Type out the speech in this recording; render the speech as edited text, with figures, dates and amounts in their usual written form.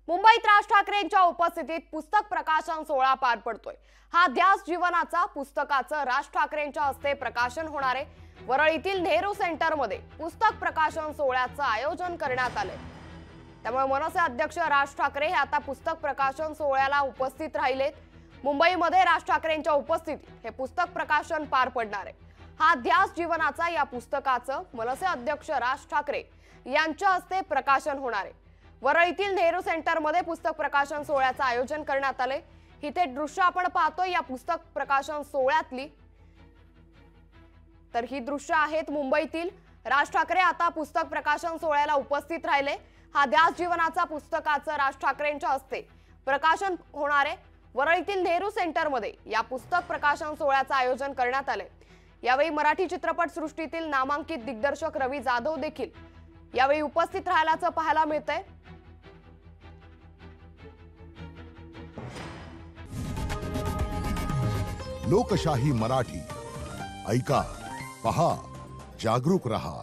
मुंबईत राज ठाकरेंच्या उपस्थितीत पुस्तक प्रकाशन सोहळा पार पडतोय। हा ध्यास जीवनाचा पुस्तकाचं राज ठाकरेंच्या हस्ते प्रकाशन होणार आहे। वरळीतील नेहरू सेंटरमध्ये पुस्तक प्रकाशन सोहळ्याचं आयोजन करण्यात आलंय। त्यामुळे मनसे अध्यक्ष राज ठाकरे हे आता पुस्तक प्रकाशन सोहळ्याला उपस्थित राहिलेत। मुंबईमध्ये राज ठाकरेंच्या उपस्थितीत हे पुस्तक प्रकाशन पार पडणार आहे। हा ध्यास जीवनाचा या पुस्तकाचं मनसे अध्यक्ष राज ठाकरे यांच्या हस्ते प्रकाशन होणार आहे। वरळीतील नेहरू सेंटरमध्ये पुस्तक प्रकाशन सोहळ्याचं आयोजन करण्यात आले। इथे दृश्य आपण पाहतोय या पुस्तक प्रकाशन सोहळ्यातली। तर ही दृश्य आहेत मुंबईतील। राज ठाकरे आता पुस्तक प्रकाशन सोहळ्याला उपस्थित राहिले। हा ध्यास जीवनाचा पुस्तकाचं राज ठाकरेंच्या हस्ते प्रकाशन होणार आहे। वरळीतील नेहरू सेंटरमध्ये या पुस्तक प्रकाशन सोहळ्याचं आयोजन करण्यात आले। यावेळी मराठी चित्रपट सृष्टीतील नामांकित दिग्दर्शक रवी जाधव देखील यावेळी उपस्थित राहिल्याचं पाहायला मिळतंय। लोकशाही मराठी ऐका, पहा, जागरूक रहा।